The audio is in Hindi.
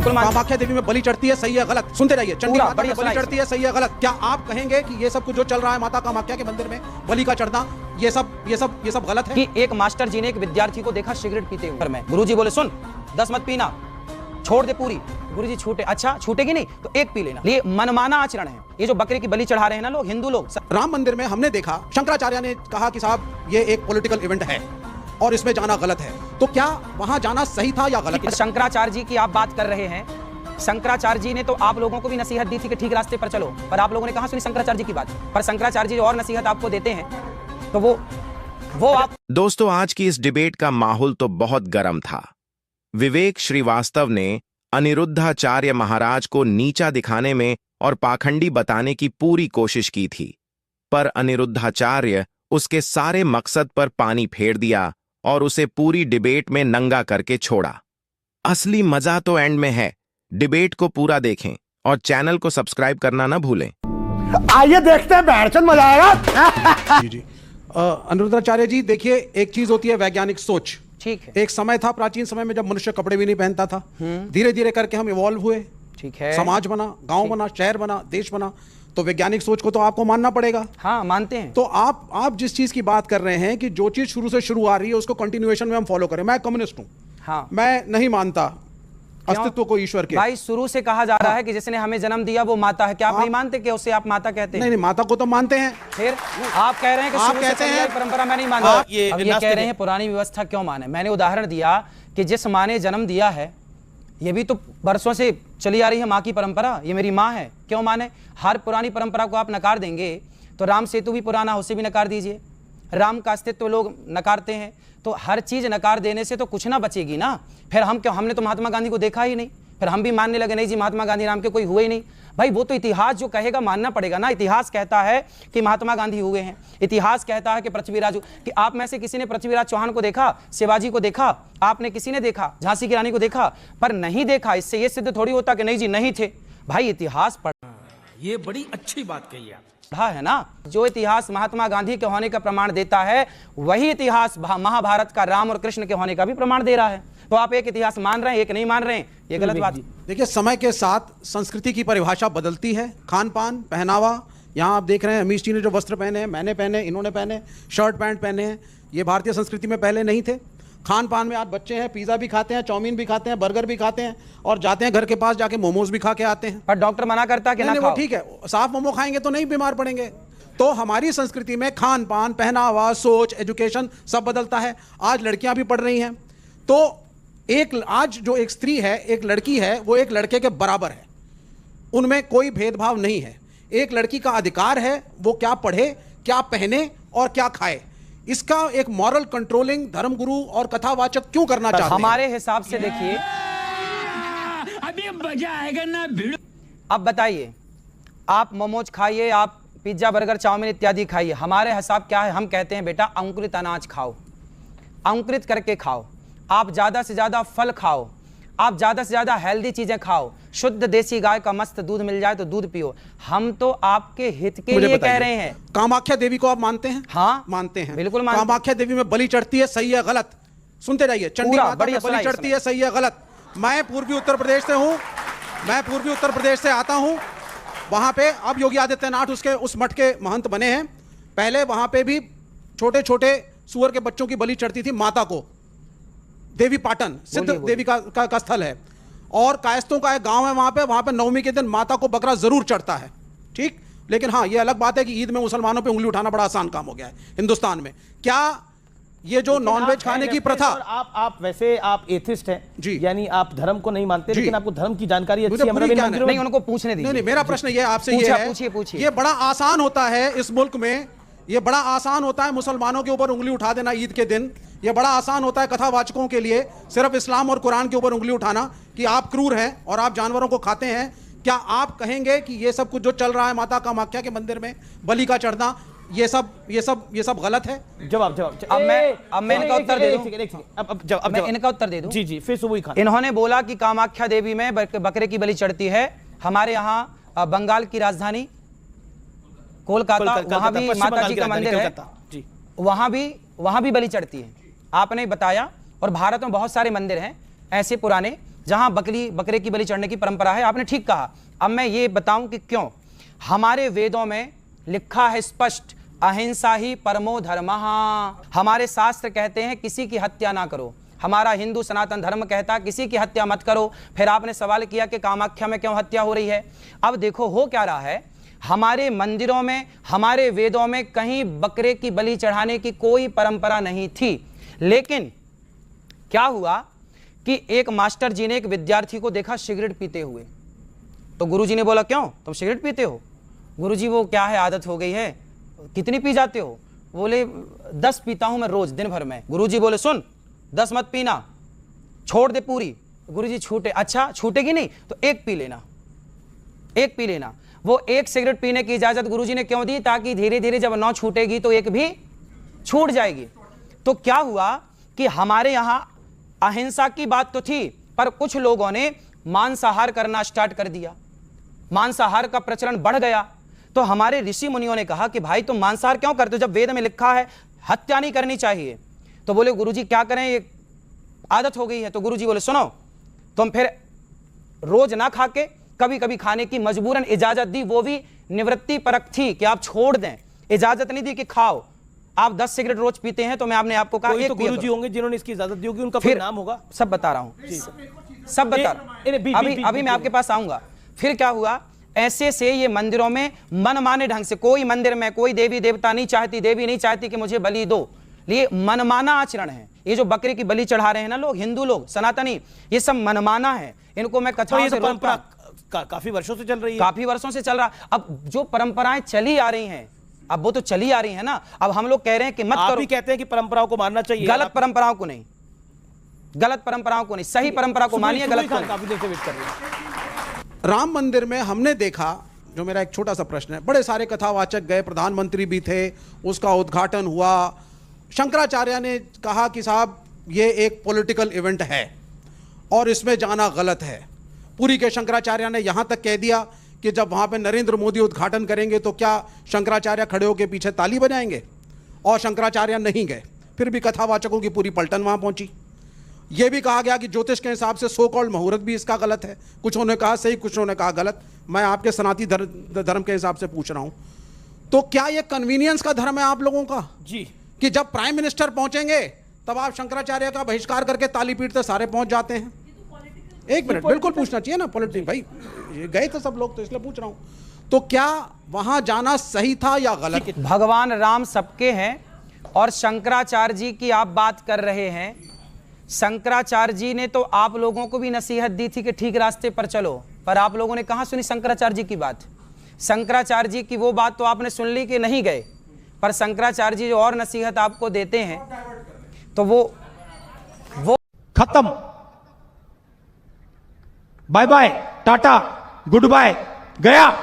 कामाख्या देवी में बलि चढ़ती है, सही है गलत? सुनते रहिए। चंडी माता में बलि चढ़ती है, सही है गलत? क्या आप कहेंगे कि ये सब कुछ जो चल रहा है माता कामाख्या के मंदिर में बलि का चढ़ना, ये सब गलत है? कि एक मास्टर जी ने एक विद्यार्थी को देखा सिगरेट पीते हुए में, गुरुजी बोले सुन 10 मत पीना, छोड़ दे पूरी। गुरुजी छूटे, अच्छा छूटेगी नहीं तो एक पी लेना। ये मनमाना आचरण है। ये जो बकरे की बलि चढ़ा रहे हैं ना लोग, हिंदू लोग। राम मंदिर में हमने देखा शंकराचार्य ने कहा कि साहब ये एक पॉलिटिकल इवेंट है और इसमें जाना गलत है, तो क्या वहां जाना सही था या गलत? शंकराचार्य जी की आप बात कर रहे हैं। शंकराचार्य जी ने तो आप लोगों को भी नसीहत दी थी कि ठीक रास्ते पर चलो, पर आप लोगों ने कहां सुनी शंकराचार्य जी की बात? पर शंकराचार्य जी और नसीहत आपको देते हैं तो वो आप। दोस्तों, आज की इस डिबेट का माहौल तो बहुत गर्म था। विवेक श्रीवास्तव ने अनिरुद्धाचार्य महाराज को नीचा दिखाने में और पाखंडी बताने की पूरी कोशिश की थी, पर अनिरुद्धाचार्य उसके सारे मकसद पर पानी फेर दिया और उसे पूरी डिबेट में नंगा करके छोड़ा। असली मजा तो एंड में है। डिबेट को पूरा देखें और चैनल को सब्सक्राइब करना ना भूलें। आइए देखते हैं, बैठचंद मजा आएगा। जी अनिरुद्धाचार्य जी, देखिए एक चीज होती है वैज्ञानिक सोच। ठीक है। एक समय था प्राचीन समय में जब मनुष्य कपड़े भी नहीं पहनता था, धीरे धीरे करके हम इवॉल्व हुए। ठीक है। समाज बना, गांव बना, शहर बना, देश बना, तो वैज्ञानिक सोच को तो आपको मानना पड़ेगा। हाँ, मानते हैं। तो आप जिस चीज की बात कर रहे हैं कि जो चीज शुरू से शुरू आ रही है उसको कंटिन्यूएशन में हम फॉलो करें। मैं कम्युनिस्ट हूं। हाँ। मैं नहीं मानता अस्तित्व को ईश्वर के। भाई शुरू से कहा जा रहा है कि जिसने हमें जन्म दिया वो माता है। क्या आप नहीं मानते कि उसे आप माता कहते हैं? नहीं, माता को तो मानते हैं। फिर आप कह रहे हैं कि आप शुरू से कहते चली हैं आई परंपरा मैं नहीं मानता। अब ये कह रहे हैं पुरानी व्यवस्था क्यों माने? मैंने उदाहरण दिया कि जिस माँ ने जन्म दिया है, ये भी तो बरसों से चली आ रही है माँ की परंपरा, ये मेरी माँ है, क्यों माने? हर पुरानी परंपरा को आप नकार देंगे तो राम सेतु भी पुराना, उसे भी नकार दीजिए। राम का अस्तित्व लोग नकारते हैं, तो हर चीज नकार देने से तो कुछ ना बचेगी ना। फिर हम क्यों? हमने तो महात्मा गांधी को देखा ही नहीं, फिर हम भी मानने लगे नहीं जी महात्मा गांधी नाम के कोई हुए ही नहीं। भाई वो तो इतिहास जो कहेगा मानना पड़ेगा ना। इतिहास कहता है कि महात्मा गांधी हुए हैं, इतिहास कहता है कि पृथ्वीराज, कि आप में से किसी ने पृथ्वीराज चौहान को देखा, शिवाजी को देखा, आपने किसी ने देखा, झांसी की रानी को देखा? पर नहीं देखा, इससे ये सिद्ध थोड़ी होता कि नहीं जी नहीं थे। भाई इतिहास पढ़ा, ये बड़ी अच्छी बात कही आप। पढ़ा है ना। जो इतिहास महात्मा गांधी के होने का प्रमाण देता है, वही इतिहास महाभारत का राम और कृष्ण के होने का भी प्रमाण दे रहा है। तो आप एक इतिहास मान रहे हैं, एक नहीं मान रहे हैं, ये गलत बात है। देखिए, समय के साथ संस्कृति की परिभाषा बदलती है। खान पान, पहनावा, यहाँ आप देख रहे हैं अमीश जी ने जो वस्त्र पहने हैं, मैंने पहने, इन्होंने पहने, शर्ट पैंट पहने हैं, ये भारतीय संस्कृति में पहले नहीं थे। खान पान में आज बच्चे हैं, पिज्जा भी खाते हैं, चाउमीन भी खाते हैं, बर्गर भी खाते हैं, और जाते हैं घर के पास जाके मोमोज भी खा के आते हैं। पर डॉक्टर मना करता है कि ना खाओ। वो ठीक है, साफ मोमो खाएंगे तो नहीं बीमार पड़ेंगे। तो हमारी संस्कृति में खान पान, पहनावा, सोच, एजुकेशन सब बदलता है। आज लड़कियां भी पढ़ रही हैं, तो आज जो एक स्त्री है, एक लड़की है, वो एक लड़के के बराबर है, उनमें कोई भेदभाव नहीं है। एक लड़की का अधिकार है वो क्या पढ़े, क्या पहने और क्या खाए। इसका एक मॉरल कंट्रोलिंग धर्मगुरु और कथावाचक क्यों करना चाहते हैं? हमारे हिसाब से देखिए, अभी मजा आएगा ना भिड़ो। अब बताइए, आप मोमोज खाइए, आप पिज्जा बर्गर चाउमीन इत्यादि खाइए, हमारे हिसाब क्या है? हम कहते हैं बेटा अंकुरित अनाज खाओ, अंकुरित करके खाओ, आप ज्यादा से ज्यादा फल खाओ, आप ज्यादा से ज्यादा हेल्दी चीजें खाओ, शुद्ध देसी गाय का मस्त दूध मिल जाए तो दूध पियो। हम तो आपके हित के लिए कह रहे हैं। कामाख्या देवी को आप मानते हैं? हाँ, मानते हैं, बिल्कुल मानते हैं। कामाख्या देवी में बलि चढ़ती है, सही है गलत? सुनते रहिए। चंडी माता में बलि चढ़ती है, सही है गलत? मैं पूर्वी उत्तर प्रदेश से हूं, मैं पूर्वी उत्तर प्रदेश से आता हूं। वहां पे अब योगी आदित्यनाथ उसके उस मठ के महंत बने हैं। पहले वहां पे भी छोटे छोटे सुअर के बच्चों की बलि चढ़ती थी माता को। देवी पाटन सिद्ध देवी का स्थल है, और कायस्तों का एक गांव है वहां पे नवमी के दिन माता को बकरा जरूर चढ़ता है। ठीक, लेकिन हाँ, ये अलग बात है कि ईद में मुसलमानों पे उंगली उठाना बड़ा आसान काम हो गया है हिंदुस्तान में। क्या ये जो नॉनवेज खाने की प्रथा, आप वैसे आप एथिस्ट हैं जी, यानी आप धर्म को नहीं मानते, लेकिन आपको धर्म की जानकारी अच्छी है। नहीं, उनको पूछने दीजिए। नहीं, मेरा प्रश्न ये आपसे ये है, पूछिए। ये बड़ा आसान होता है इस मुल्क में, ये बड़ा आसान होता है मुसलमानों के ऊपर उंगली उठा देना ईद के दिन। ये बड़ा आसान होता है कथावाचकों के लिए सिर्फ इस्लाम और कुरान के ऊपर उंगली उठाना कि आप क्रूर हैं और आप जानवरों को खाते हैं। क्या आप कहेंगे कि ये सब कुछ जो चल रहा है माता कामाख्या के मंदिर में बलि का चढ़ना, ये सब गलत है? जवाब अब मैं इनका उत्तर दे दूं। अब मैं इनका उत्तर दे दूं। जी, फिर सुबह खान। इन्होंने बोला कि कामाख्या देवी में बकरे की बलि चढ़ती है। हमारे यहाँ बंगाल की राजधानी कोलकाता, वहां भी माता जी का मंदिर है, वहां भी बलि चढ़ती है। आपने बताया, और भारत में बहुत सारे मंदिर हैं ऐसे पुराने जहां बकरे की बलि चढ़ने की परंपरा है। आपने ठीक कहा। अब मैं ये बताऊं कि क्यों। हमारे वेदों में लिखा है स्पष्ट, अहिंसा ही परमो धर्मः। हमारे शास्त्र कहते हैं किसी की हत्या ना करो। हमारा हिंदू सनातन धर्म कहता है किसी की हत्या मत करो। फिर आपने सवाल किया कि कामाख्या में क्यों हत्या हो रही है। अब देखो हो क्या रहा है, हमारे मंदिरों में, हमारे वेदों में कहीं बकरे की बलि चढ़ाने की कोई परंपरा नहीं थी। लेकिन क्या हुआ कि एक मास्टर जी ने एक विद्यार्थी को देखा सिगरेट पीते हुए। तो गुरुजी ने बोला, क्यों तुम सिगरेट पीते हो? गुरुजी वो क्या है, आदत हो गई है। कितनी पी जाते हो? बोले 10 पीता हूं मैं रोज दिन भर में। गुरुजी बोले, सुन 10 मत पीना, छोड़ दे पूरी। गुरुजी छूटे, अच्छा छूटेगी नहीं तो एक पी लेना, एक पी लेना। वो एक सिगरेट पीने की इजाजत गुरुजी ने क्यों दी? ताकि धीरे धीरे जब 9 छूटेगी तो एक भी छूट जाएगी। तो क्या हुआ कि हमारे यहां अहिंसा की बात तो थी, पर कुछ लोगों ने मांसाहार करना स्टार्ट कर दिया, मांसाहार का प्रचलन बढ़ गया। तो हमारे ऋषि मुनियों ने कहा कि भाई तुम मांसाहार क्यों करते हो जब वेद में लिखा है हत्या नहीं करनी चाहिए। तो बोले गुरुजी क्या करें, ये आदत हो गई है। तो गुरुजी बोले, सुनो तुम फिर रोज ना खा के कभी कभी खाने की मजबूरन इजाजत दी। वो भी निवृत्ति परक थी कि आप छोड़ दें, इजाजत नहीं दी कि खाओ। आप 10 सिगरेट रोज पीते हैं तो मैं आपने आपको कहा, तो गुरुजी होंगे जिन्होंने इसकी इजाजत दी होगी, उनका फिर नाम होगा। सब बता रहा हूं, सब बता अभी मैं आपके पास आऊंगा। फिर क्या हुआ, ऐसे से ये मंदिरों में मनमाने ढंग से, कोई मंदिर में कोई देवी देवता नहीं चाहती, देवी नहीं चाहती कि मुझे बलि दो, ये मनमाना आचरण है। ये जो बकरे की बलि चढ़ा रहे हैं ना लोग, हिंदू लोग, सनातनी, ये सब मनमाना है। इनको मैं कथाओं से परंपरा काफी वर्षों से चल रही है, काफी वर्षों से चल रहा। अब जो परंपराएं चली आ रही हैं, अब वो तो चली आ रही है ना। अब हम लोग कह रहे हैं कि मत करो। आप भी कहते हैं कि परंपराओं को मानना चाहिए। गलत परंपराओं को नहीं, गलत परंपराओं को नहीं, सही परंपरा को मानिए, गलत को नहीं। काफी देर से वेट कर रहे हैं। राम मंदिर में हमने देखा, जो मेरा एक छोटा सा प्रश्न है, बड़े सारे कथावाचक गए, प्रधानमंत्री भी थे, उसका उद्घाटन हुआ। शंकराचार्य ने कहा कि साहब ये एक पॉलिटिकल इवेंट है और इसमें जाना गलत है। पुरी के शंकराचार्य ने यहां तक कह दिया कि जब वहां पे नरेंद्र मोदी उद्घाटन करेंगे तो क्या शंकराचार्य खड़े होकर पीछे ताली बजाएंगे? और शंकराचार्य नहीं गए। फिर भी कथावाचकों की पूरी पलटन वहां पहुंची। यह भी कहा गया कि ज्योतिष के हिसाब से सो कॉल्ड मुहूर्त भी इसका गलत है। कुछ ने कहा सही, कुछ ने कहा गलत। मैं आपके सनातनी धर्म के हिसाब से पूछ रहा हूं, तो क्या यह कन्वीनियंस का धर्म है आप लोगों का जी कि जब प्राइम मिनिस्टर पहुंचेंगे तब आप शंकराचार्य का बहिष्कार करके ताली पीटते सारे पहुंच जाते हैं? एक मिनट, बिल्कुल पूछना चाहिए ना, पॉलिटिक्स भाई, ये गए थे सब लोग तो इसलिए पूछ रहा हूं। तो क्या वहां जाना सही था या गलत? भगवान राम सबके हैं और शंकराचार्य जी की आप बात कर रहे हैं। शंकराचार्य जी ने तो आप लोगों को भी नसीहत दी थी कि ठीक रास्ते पर चलो, पर आप लोगों ने कहां सुनी शंकराचार्य जी की बात? शंकराचार्य जी की वो बात तो आपने सुन ली कि नहीं गए, पर शंकराचार्य जी जो और नसीहत आपको देते हैं तो वो खत्म, बाय बाय, टाटा, गुड बाय, गया।